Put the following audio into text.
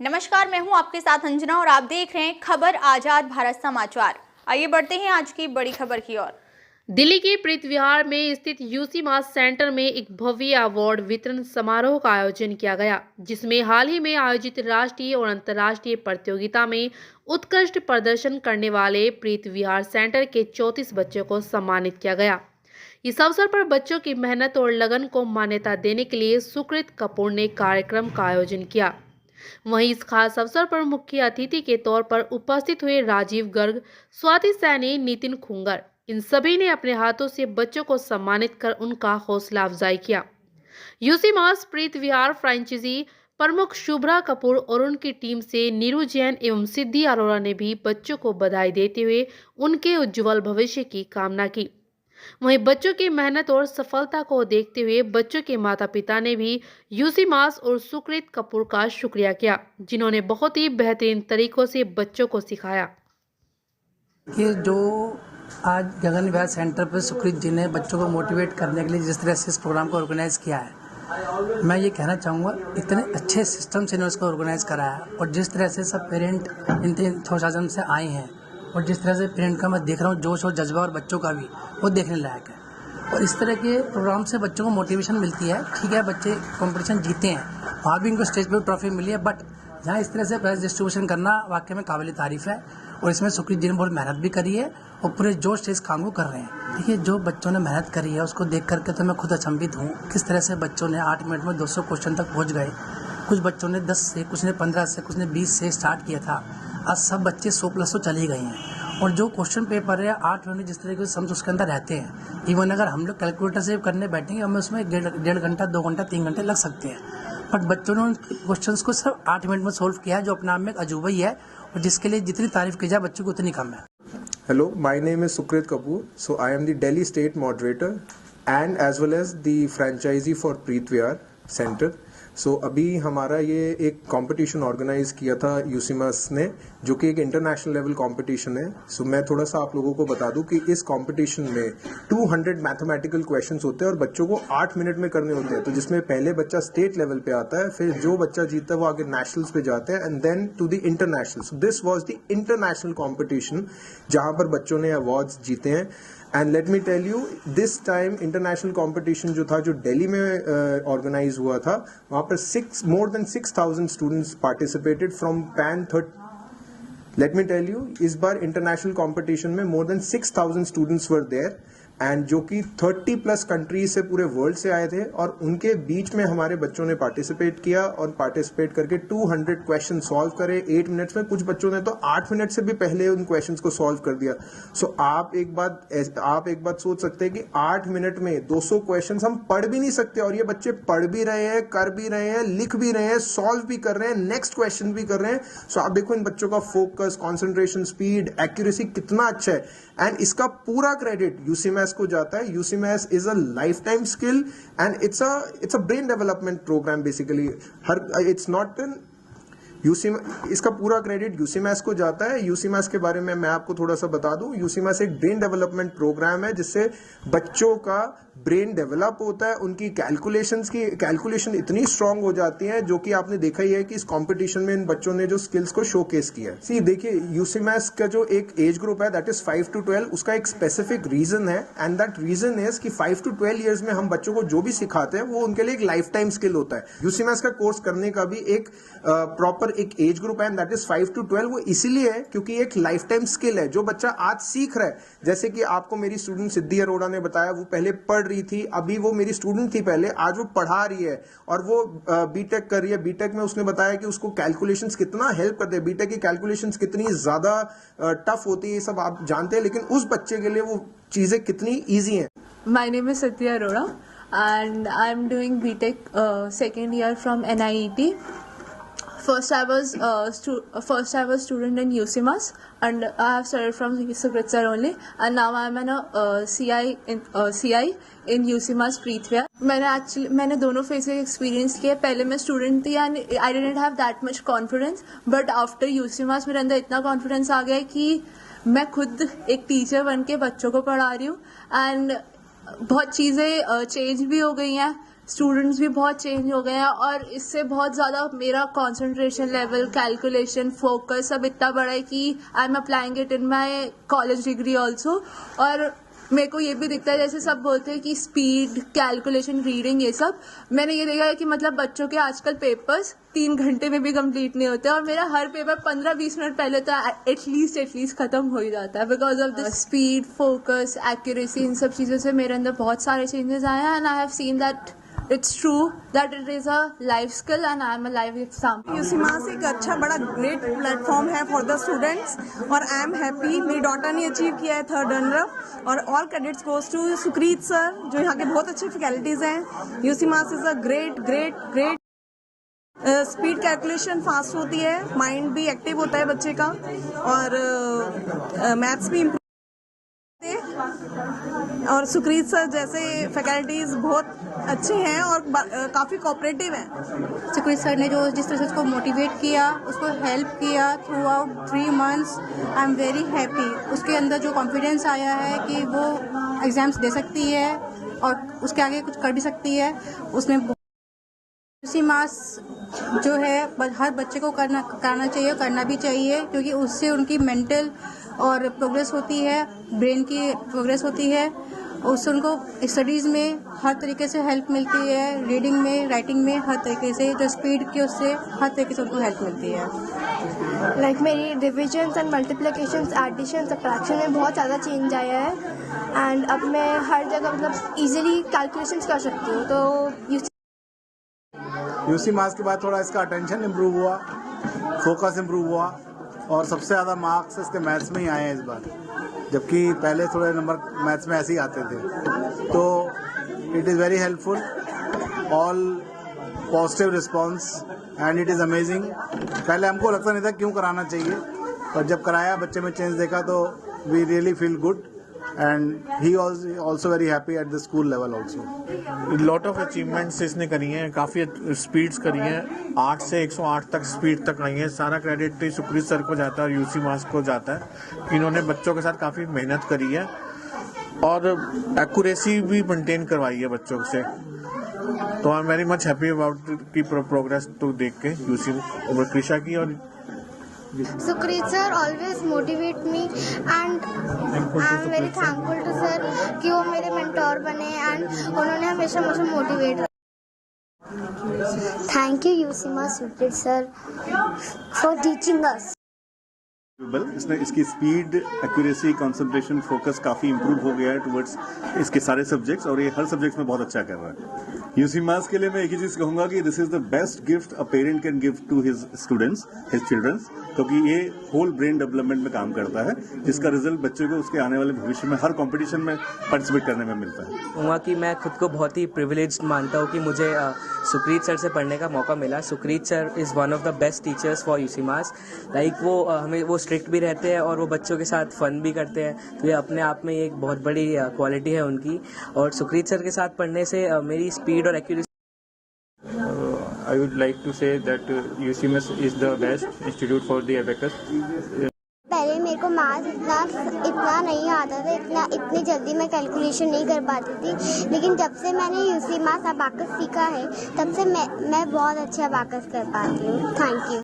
नमस्कार, मैं हूं आपके साथ अंजना और आप देख रहे हैं खबर आजाद भारत समाचार। आइए बढ़ते हैं आज की बड़ी खबर की ओर। दिल्ली के प्रीत विहार में स्थित यूसी मास सेंटर में एक भव्य अवार्ड वितरण समारोह का आयोजन किया गया, जिसमें हाल ही में आयोजित राष्ट्रीय और अंतर्राष्ट्रीय प्रतियोगिता में उत्कृष्ट प्रदर्शन करने वाले प्रीत विहार सेंटर के 34 बच्चों को सम्मानित किया गया। इस अवसर पर बच्चों की मेहनत और लगन को मान्यता देने के लिए सुकृत कपूर ने कार्यक्रम का आयोजन किया। वहीं इस खास अवसर पर मुख्य अतिथि के तौर पर उपस्थित हुए राजीव गर्ग, स्वाति सैनी, नितिन खुंगर, इन सभी ने अपने हाथों से बच्चों को सम्मानित कर उनका हौसला अफजाई किया। यूसी मास प्रीत विहार फ्रेंचाइजी प्रमुख शुभ्रा कपूर और उनकी टीम से नीरू जैन एवं सिद्धि अरोड़ा ने भी बच्चों को बधाई देते हुए उनके उज्जवल भविष्य की कामना की। वहीं बच्चों की मेहनत और सफलता को देखते हुए बच्चों के माता पिता ने भी यूसी मास और सुकृत कपूर का शुक्रिया किया, जिन्होंने बहुत ही बेहतरीन तरीकों से बच्चों को सिखाया। ये जो आज गगन विहार सेंटर पर सुकृत जी ने बच्चों को मोटिवेट करने के लिए जिस तरह से इस प्रोग्राम को ऑर्गेनाइज किया है, मैं ये कहना चाहूँगा, इतने अच्छे सिस्टम से इन्होंने इसको ऑर्गेनाइज करा है और जिस तरह से सब पेरेंट इंतज़ाम से आए हैं और जिस तरह से पेरेंट का मैं देख रहा हूँ जोश और जज्बा और बच्चों का भी, वो देखने लायक है। और इस तरह के प्रोग्राम से बच्चों को मोटिवेशन मिलती है। ठीक है, बच्चे कंपटीशन जीते हैं, वहाँ भी इनको स्टेज पर ट्रॉफी मिली है, बट यहाँ इस तरह से प्राइज डिस्ट्रीब्यूशन करना वाकई में काबिल तारीफ़ है। और इसमें सुकृत जी ने बहुत मेहनत भी करी है और पूरे जोश से इस काम को कर रहे हैं। देखिए, जो बच्चों ने मेहनत करी है उसको देख करके तो मैं खुद अचंभित हूँ, किस तरह से बच्चों ने 8 मिनट में 200 क्वेश्चन तक पहुँच गए। कुछ बच्चों ने 10 से, कुछ ने 15 से, कुछ ने 20 से स्टार्ट किया था। आज सब बच्चे 100+ तो चले गए हैं। और जो क्वेश्चन पेपर है 8 मिनट जिस तरीके से समझ उसके अंदर रहते हैं, इवन अगर हम लोग कैलकुलेटर से करने बैठेंगे हमें उसमें 1.5 घंटा, 2 घंटा, 3 घंटे लग सकते हैं। बट बच्चों ने उन क्वेश्चंस को सिर्फ 8 मिनट में सोल्व किया है, जो अपने आप में एक अजूबा ही है और जिसके लिए जितनी तारीफ की जाए बच्चों को उतनी कम है। Hello, my name is Sukrit Kapoor. So I am the Delhi State Moderator and as well as the franchisee for Preet Vihar Center. So अभी हमारा ये एक कंपटीशन ऑर्गेनाइज किया था यूसीमास ने, जो कि एक इंटरनेशनल लेवल कंपटीशन है। सो मैं थोड़ा सा आप लोगों को बता दूं कि इस कंपटीशन में 200 मैथमेटिकल क्वेश्चंस होते हैं और बच्चों को 8 मिनट में करने होते हैं। तो जिसमें पहले बच्चा स्टेट लेवल पे आता है, फिर जो बच्चा जीतता है वो आगे नेशनल्स पे जाते हैं and then to the international. So this was the international competition जहां पर बच्चों ने अवार्ड्स जीते हैं। And let me tell you, this time international competition जो था, जो दिल्ली में ऑर्गेनाइज हुआ था, वहां पर more than 6,000 students participated from pan 30। Let me tell you, इस बार इंटरनेशनल कंपटीशन में more than 6,000 students were there and जो कि 30+ कंट्रीज से पूरे वर्ल्ड से आए थे और उनके बीच में हमारे बच्चों ने पार्टिसिपेट किया और पार्टिसिपेट करके 200 क्वेश्चन सॉल्व करे 8 मिनट्स में। कुछ बच्चों ने तो 8 मिनट से भी पहले उन क्वेश्चंस को सॉल्व कर दिया। सो आप एक बात सोच सकते हैं कि 8 मिनट में 200 क्वेश्चंस हम पढ़ भी नहीं सकते और ये बच्चे पढ़ भी रहे हैं, कर भी रहे हैं, लिख भी रहे हैं, सॉल्व भी कर रहे हैं, नेक्स्ट क्वेश्चन भी कर रहे हैं। सो आप देखो इन बच्चों का फोकस, कॉन्सेंट्रेशन, स्पीड, एक्यूरेसी कितना अच्छा है। एंड इसका पूरा क्रेडिट यूसीमास को जाता है। UCMAS is a lifetime skill and it's a brain development program basically. It's not an इसका पूरा क्रेडिट यूसीमास को जाता है। यूसीमास के बारे में मैं आपको थोड़ा सा बता दूं, यूसीमास एक ब्रेन डेवलपमेंट प्रोग्राम है जिससे बच्चों का ब्रेन डेवलप होता है, उनकी कैलकुलेशन इतनी स्ट्रांग हो जाती है, जो कि आपने देखा ही है कि इस कंपटीशन में इन बच्चों ने जो स्किल्स को शोकेस किया है। सी देखिए, यूसीमास का जो एक एज ग्रुप है दैट इज 5 to 12, उसका एक स्पेसिफिक रीजन है एंड दैट रीजन इज कि 5 to 12 ईयर्स में हम बच्चों को जो भी सिखाते हैं वो उनके लिए एक लाइफ टाइम स्किल होता है। यूसीमास का कोर्स करने का भी एक प्रॉपर एक एज ग्रुप है दैट इज 5 to 12। वो इसीलिए है क्योंकि एक लाइफ टाइम स्किल है जो बच्चा आज सीख रहा है। जैसे कि आपको मेरी स्टूडेंट सिद्धि अरोड़ा ने बताया, वो पहले पढ़ रही थी, अभी वो मेरी स्टूडेंट थी पहले, आज वो पढ़ा रही है और वो बीटेक कर रही है। बीटेक में उसने बताया कि उसको कैलकुलेशंस कितना हेल्प करते हैं, बीटेक की कैलकुलेशंस कितनी ज्यादा टफ होती है, ये सब आप जानते हैं, लेकिन उस बच्चे के लिए वो चीजें कितनी ईजी हैं। My name is Siddhi Arora and I'm doing BTech second year from NIET. First I was student in UCMAS and I have started from Sukrit sir only and now I'm an CI in UCMAS Preet Vihar. मैंने दोनों phase का experience किया। पहले मैं student थी and I didn't have that much confidence, but after UCMAS मेरे अंदर इतना कॉन्फिडेंस आ गया कि मैं खुद एक टीचर बन के बच्चों को पढ़ा रही हूँ एंड बहुत चीज़ें चेंज भी हो गई हैं। स्टूडेंट्स भी बहुत चेंज हो गए हैं और इससे बहुत ज़्यादा मेरा कंसंट्रेशन लेवल, कैलकुलेशन, फोकस सब इतना बड़ा है कि I am applying it in my college degree also. और मेरे को ये भी दिखता है, जैसे सब बोलते हैं कि स्पीड, कैलकुलेशन, रीडिंग, ये सब मैंने ये देखा है कि मतलब बच्चों के आजकल पेपर्स 3 घंटे में भी कंप्लीट नहीं होते और मेरा हर पेपर 15-20 मिनट पहले तो एटलीस्ट खत्म हो ही जाता है। Because of the speed, focus, accuracy, इन सब चीज़ों से मेरे अंदर बहुत सारे चेंजेस आए हैं and I have seen that it's true that it is a life skill and I am a live example. UCMAS एक अच्छा बड़ा ग्रेट प्लेटफॉर्म है फॉर द स्टूडेंट्स और आई एम हैप्पी। मेरी डॉटर ने अचीव किया है 3rd रनर और all credits goes to Sukrit sir, जो यहाँ के बहुत अच्छे फैकल्टीज हैं। UCMAS is a great speed calculation fast होती है, माइंड भी एक्टिव होता है बच्चे का और मैथ्स भी इम्प्रूव और सुक्रीत सर जैसे फैकल्टीज बहुत अच्छे हैं और काफ़ी कोऑपरेटिव हैं। सुक्रीत सर ने जो जिस तरह से उसको मोटिवेट किया, उसको हेल्प किया through out 3 months, I am very happy. उसके अंदर जो कॉन्फिडेंस आया है कि वो एग्ज़ाम्स दे सकती है और उसके आगे कुछ कर भी सकती है, उसमें यूसीमास जो है हर बच्चे को करना चाहिए, करना भी चाहिए, क्योंकि उससे उनकी मेंटल और प्रोग्रेस होती है, ब्रेन की प्रोग्रेस होती है, उससे उनको स्टडीज़ में हर तरीके से हेल्प मिलती है, रीडिंग में, राइटिंग में, हर तरीके से जो स्पीड की उससे हर तरीके से उनको हेल्प मिलती है। लाइक मेरी divisions and multiplications, addition, subtraction में बहुत ज़्यादा चेंज आया है एंड अब मैं हर जगह मतलब इजीली कैलकुलेशंस कर सकती हूँ। तो यूसीमास के बाद थोड़ा इसका अटेंशन इम्प्रूव हुआ, फोकस इम्प्रूव हुआ और सबसे ज़्यादा मार्क्स इसके मैथ्स में ही आए हैं इस बार, जबकि पहले थोड़े नंबर मैथ्स में ऐसे ही आते थे। तो it is very helpful, all positive response and it is amazing. पहले हमको लगता नहीं था क्यों कराना चाहिए, पर जब कराया, बच्चे में चेंज देखा तो we really feel good and he also very happy at the school level also. Lot of achievements इसने करी हैं, काफ़ी स्पीड्स करी हैं, 8 से 108 तक स्पीड तक आई हैं। सारा क्रेडिट तो सुक्रीत सर को जाता है और यूसीमास को जाता है। इन्होंने बच्चों के साथ काफ़ी मेहनत करी है और एक्यूरेसी भी मेंटेन करवाई है बच्चों से। तो I am very much happy about की प्रोग्रेस तो देख के यूसी कृषा की। और Sukrit sir always motivate me and I am very thankful to sir कि वो मेरे मेंटोर बने एंड उन्होंने हमेशा मुझे मोटिवेट रखा। Thank you UCMAS Sukrit sir for teaching us. इसने इसकी स्पीड, एक्यूरेसी, कंसंट्रेशन, फोकस काफ़ी इंप्रूव हो गया है टुवर्ड्स इसके सारे सब्जेक्ट्स और ये हर सब्जेक्ट्स में बहुत अच्छा कर रहा है। यूसीमास के लिए मैं एक ही चीज़ कहूँगा कि this is the best gift a parent can give to his students, his childrens, क्योंकि ये होल ब्रेन डेवलपमेंट में काम करता है, जिसका रिजल्ट बच्चे को उसके आने वाले भविष्य में हर कॉम्पिटिशन में पार्टिसिपेट करने में मिलता है। कहूँगा कि मैं खुद को बहुत ही प्रिविलेज्ड मानता हूँ कि मुझे सुक्रीत सर से पढ़ने का मौका मिला। Sukrit sir is one of the best teachers for UCMAS. Like वो हमें वो स्ट्रिक्ट भी रहते हैं और वो बच्चों के साथ फन भी करते हैं, तो ये अपने आप में एक बहुत बड़ी क्वालिटी है उनकी। और सुक्रीत सर के साथ पढ़ने से मेरी स्पीड और accuracy I would like to say that UCMS is the best institute for the abacus. पहले मेरे को मैथ्स इतना नहीं आता था, इतनी जल्दी मैं कैलकुलेशन नहीं कर पाती थी, लेकिन जब से मैंने यूसीमास अबाकस सीखा है तब से मैं बहुत अच्छा अबाकस कर पाती हूँ। Thank you.